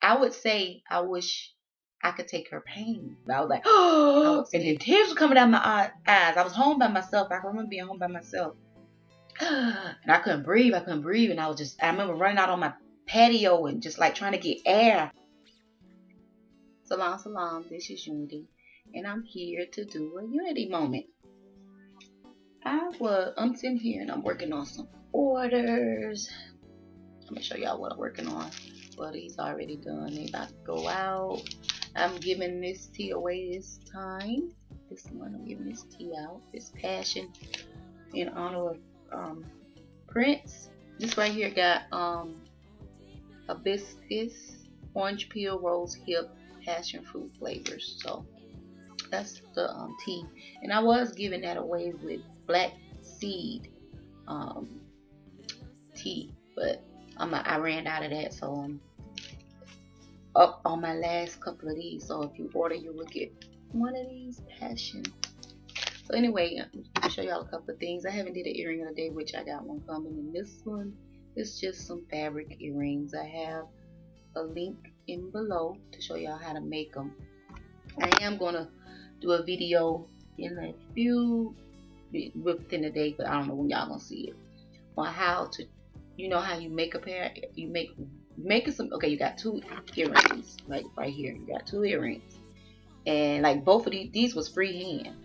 I would say I wish I could take her pain. I was like, oh, and then tears were coming out my eyes. I was home by myself. I can remember being home by myself. And I couldn't breathe. And I remember running out on my patio and just like trying to get air. Salam, salam. This is Unity. And I'm here to do a Unity moment. I'm sitting here and I'm working on some orders. I'm going to show y'all what I'm working on. Well, these already done. They about to go out. I'm giving this tea away this time. This one, I'm giving this tea out. This Passion in honor of Prince. This right here got hibiscus, orange peel, rose hip, passion fruit flavors. So that's the tea. And I was giving that away with black seed tea, but I ran out of that, so I'm up on my last couple of these. So if you order, you will get one of these Passion. So anyway, I'll show y'all a couple of things. I haven't did an earring of the day, which I got one coming. And this one is just some fabric earrings. I have a link in below to show y'all how to make them. I am going to do a video in a few within the day, but I don't know when y'all gonna see it, on how to, you know how you make a pair. You making some. Okay, you got two earrings, like right here. You got two earrings, and like both of these was freehand.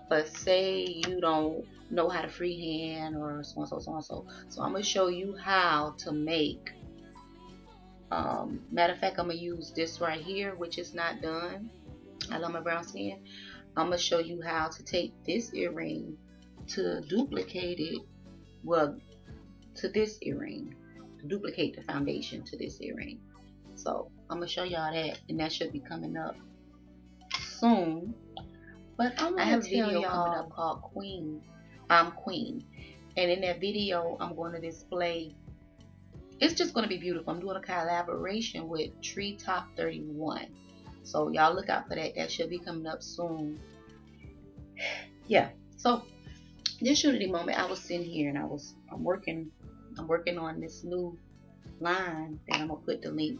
But say you don't know how to freehand or so and so, so and so. So I'm gonna show you how to make. Matter of fact, I'm gonna use this right here, which is not done. I love my brown skin. I'm gonna show you how to take this earring to duplicate it. Well, to this earring, to duplicate the foundation to this earring. So I'm gonna show y'all that, and that should be coming up soon. But I have a video coming up called Queen. I'm Queen, and in that video, I'm going to display. It's just going to be beautiful. I'm doing a collaboration with Treetop 31, so y'all look out for that. That should be coming up soon. Yeah. So this Unity moment, I was sitting here and I'm working on this new line that I'm gonna put the link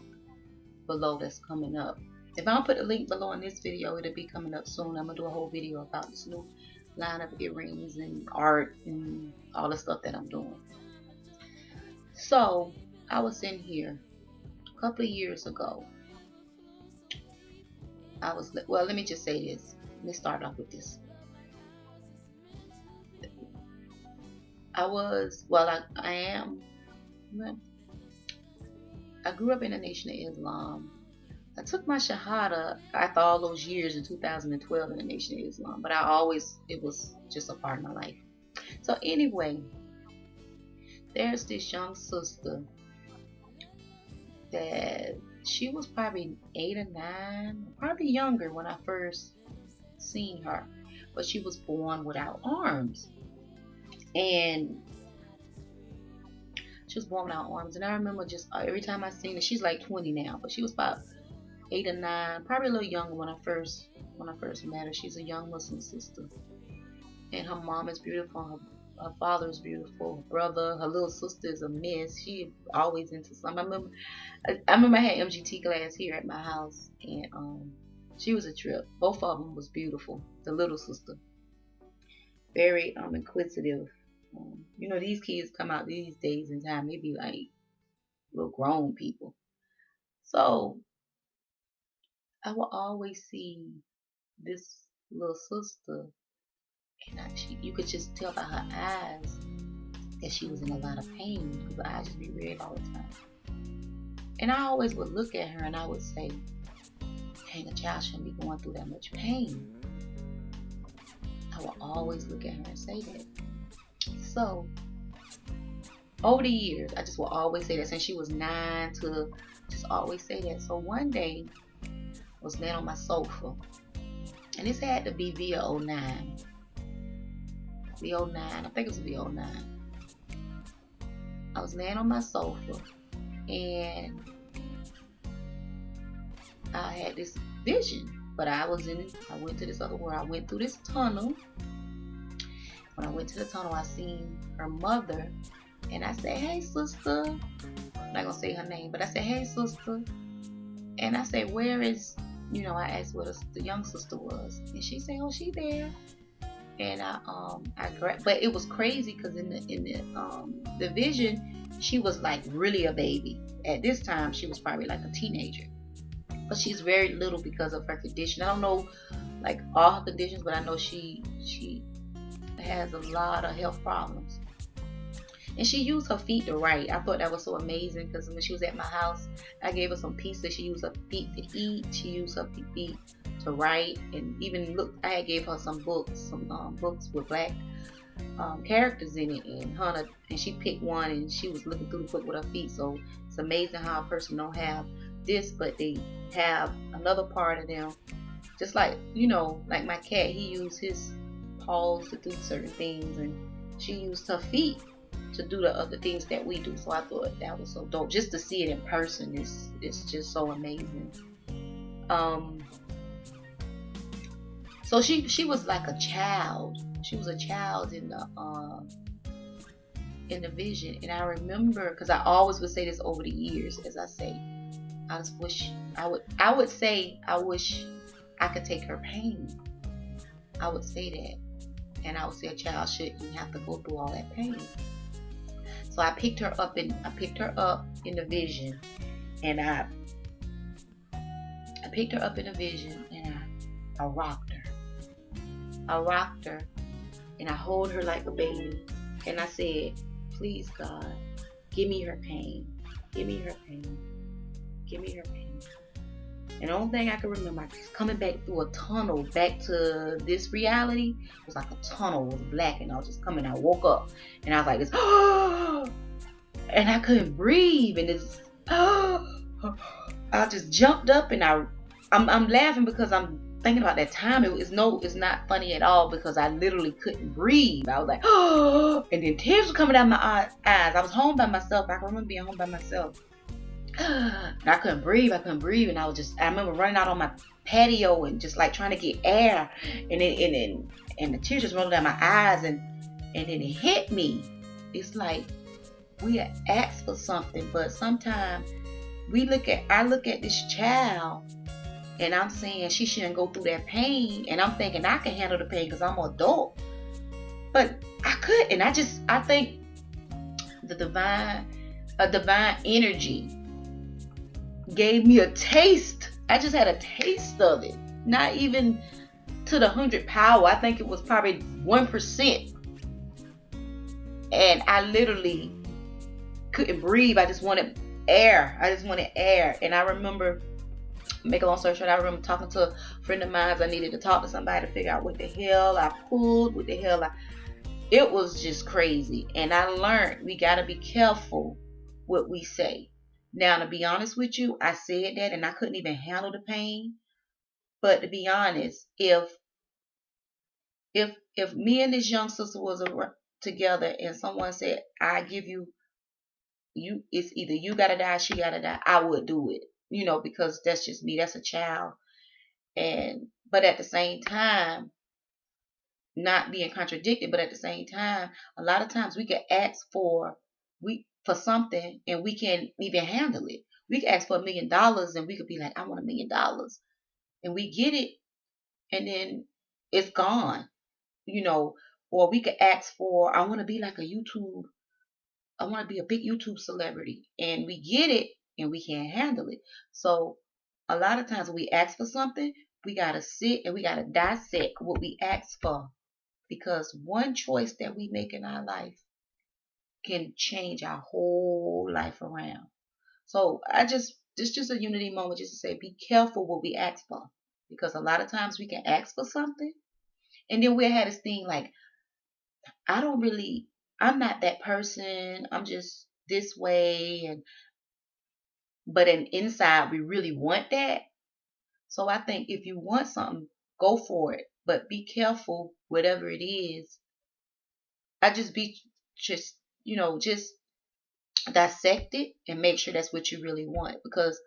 below that's coming up. If I don't put the link below in this video, it'll be coming up soon. I'm gonna do a whole video about this new line of earrings and art and all the stuff that I'm doing. So I was in here a couple of years ago. Well, let me just say this. Let me start off with this. I grew up in the Nation of Islam. I took my Shahada after all those years in 2012 in the Nation of Islam, but it was just a part of my life. So anyway, there's this young sister that she was probably 8 or 9, probably younger when I first seen her, but she was born without arms. And she was born without arms, and I remember just every time I seen her, she's like 20 now, but she was about 8 or 9, probably a little younger when I first met her. She's a young Muslim sister, and her mom is beautiful, her father is beautiful, her brother, her little sister is a miss. She always into something. I remember I had MGT class here at my house, and she was a trip. Both of them was beautiful. The little sister, very inquisitive. You know, these kids come out these days and time, they be like little grown people. So I will always see this little sister, and you could just tell by her eyes that she was in a lot of pain, because her eyes just be red all the time. And I always would look at her and I would say, dang, a child shouldn't be going through that much pain. I will always look at her and say that. So over the years, I just will always say that, since she was 9 to just always say that. So one day I was laying on my sofa, and this had to be V09. V09, I think it was V09. I was laying on my sofa, and I had this vision, but I went to this other world. I went through this tunnel. When I went to the tunnel, I seen her mother, and I said, hey sister. I'm not gonna say her name, but I said, hey sister. And I said, where is, I asked where the young sister was, and she said, oh, she there. And but it was crazy because the vision, she was like really a baby. At this time, she was probably like a teenager, but she's very little because of her condition. I don't know like all her conditions, but I know she has a lot of health problems. And she used her feet to write. I thought that was so amazing because when she was at my house, I gave her some pizza. She used her feet to eat. She used her feet to write, and even look. I had gave her some books with black characters in it, and she picked one, and she was looking through the book with her feet. So it's amazing how a person don't have this, but they have another part of them. Just like like my cat, he used his paws to do certain things, and she used her feet to do the other things that we do. So I thought that was so dope. Just to see it in person is just so amazing. So she was like a child. She was a child in the vision. And I remember, because I always would say this over the years, as I say, I just wish I would say I wish I could take her pain. I would say that. And I would say a child shouldn't have to go through all that pain. So I picked her up in the vision, and I picked her up in the vision, and I rocked her. I rocked her, and I hold her like a baby, and I said, please God, give me her pain. Give me her pain. Give me her pain. And the only thing I can remember, I was coming back through a tunnel back to this reality. It was like a tunnel. It was black, and I was just coming. I woke up, and I was like this, and I couldn't breathe, and this, I just jumped up, and I'm laughing because I'm thinking about that time. It's not funny at all because I literally couldn't breathe. I was like, and then tears were coming out my eyes. I was home by myself. I can remember being home by myself. And I couldn't breathe, and I remember running out on my patio and just like trying to get air, and the tears just rolling down my eyes, and then it hit me. It's like we had asked for something, but sometimes I look at this child, and I'm saying she shouldn't go through that pain, and I'm thinking I can handle the pain because I'm an adult, but I couldn't. I think a divine energy gave me a taste. I just had a taste of it. Not even to the 100 power. I think it was probably 1%. And I literally couldn't breathe. I just wanted air. And I remember, make a long story short, I remember talking to a friend of mine. I needed to talk to somebody to figure out what the hell I pulled, it was just crazy. And I learned we got to be careful what we say. Now, to be honest with you, I said that and I couldn't even handle the pain. But to be honest, if me and this young sister was together and someone said, I give you, it's either you gotta die, she gotta die, I would do it. Because that's just me. That's a child. But at the same time, not being contradicted, but at the same time, a lot of times we can ask for something and we can't even handle it. We can ask for $1 million and we could be like, I want $1 million, and we get it, and then it's gone. Or we could ask for, I want to be like I want to be a big YouTube celebrity, and we get it and we can't handle it. So a lot of times when we ask for something, we gotta sit and we gotta dissect what we ask for, because one choice that we make in our life can change our whole life around. So this just a unity moment, just to say, be careful what we ask for, because a lot of times we can ask for something, and then we'll have this thing like, I'm not that person. I'm just this way, but inside we really want that. So I think if you want something, go for it, but be careful whatever it is. I just just dissect it and make sure that's what you really want, because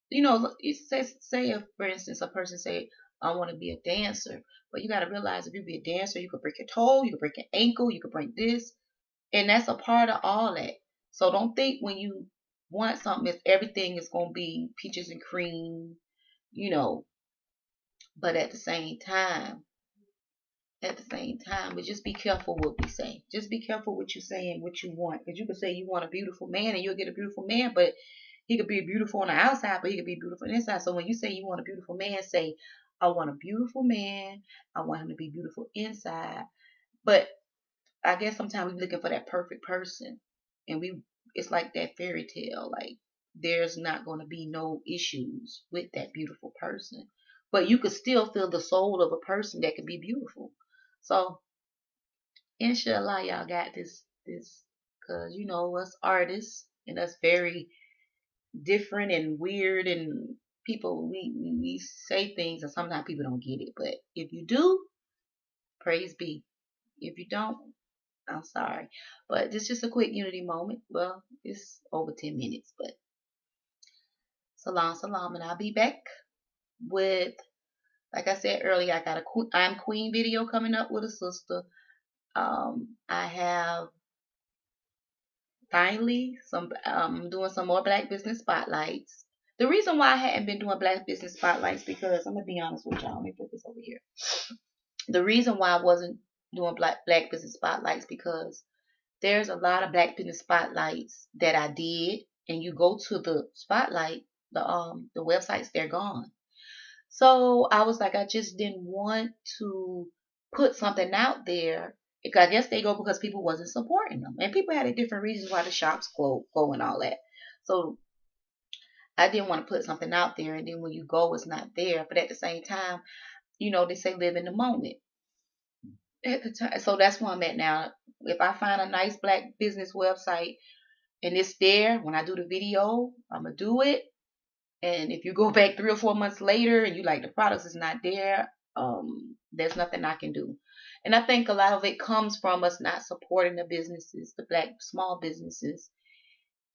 it say if, for instance, a person say, I want to be a dancer, but you got to realize if you be a dancer, you could break your toe, you could break your ankle, you could break this, and that's a part of all that. So don't think when you want something is everything is gonna be peaches and cream, you know. But at the same time, but just be careful what we say. Just be careful what you say and what you want. Because you could say you want a beautiful man and you'll get a beautiful man, but he could be beautiful on the outside, but he could be beautiful on the inside. So when you say you want a beautiful man, say, I want a beautiful man. I want him to be beautiful inside. But I guess sometimes we're looking for that perfect person. And it's like that fairy tale. Like there's not going to be no issues with that beautiful person. But you could still feel the soul of a person that could be beautiful. So inshallah, y'all got this, because you know us artists and us very different and weird, and people we say things and sometimes people don't get it. But if you do, praise be. If you don't, I'm sorry. But this is just a quick unity moment. Well, it's over 10 minutes, but salam salam, and I'll be back with, like I said earlier, I got a I'm Queen video coming up with a sister. I have finally some doing some more Black business spotlights. The reason why I hadn't been doing Black business spotlights, because I'm gonna be honest with y'all. Let me put this over here. The reason why I wasn't doing Black business spotlights, because there's a lot of Black business spotlights that I did, and you go to the spotlight, the websites, they're gone. So I was like, I just didn't want to put something out there. I guess they go because people wasn't supporting them, and people had a different reasons why the shops go and all that. So I didn't want to put something out there, and then when you go, it's not there. But at the same time, they say live in the moment. At the time, so that's where I'm at now. If I find a nice Black business website and it's there, when I do the video, I'm gonna do it. And if you go back 3 or 4 months later and you like the products is not there, there's nothing I can do. And I think a lot of it comes from us not supporting the businesses, the Black small businesses,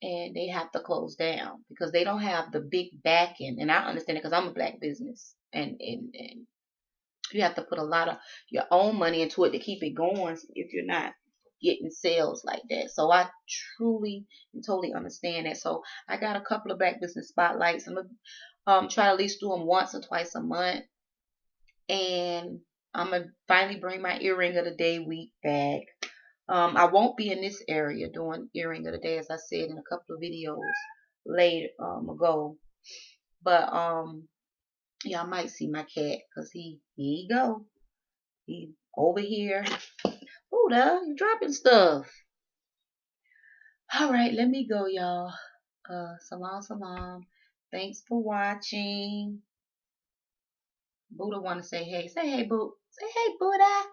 and they have to close down because they don't have the big backing. And I understand it because I'm a Black business, and you have to put a lot of your own money into it to keep it going if you're not getting sales like that. So I truly and totally understand that. So I got a couple of Black business spotlights. I'm gonna try to at least do them once or twice a month, and I'm gonna finally bring my earring of the day week back. I won't be in this area doing earring of the day, as I said in a couple of videos later ago. But yeah, I might see my cat because here he go. He over here. Buddha, you dropping stuff. All right, let me go, y'all. Salam, salam. Thanks for watching. Buddha want to say hey. Say hey, Buddha. Say hey, Buddha.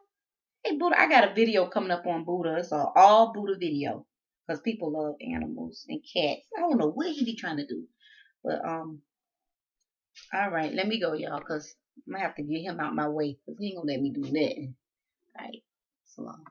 Hey, Buddha. I got a video coming up on Buddha. It's an all Buddha video because people love animals and cats. I don't know what he be trying to do, but all right, let me go, y'all, because I'm gonna have to get him out my way because he ain't gonna let me do that. All right, salam.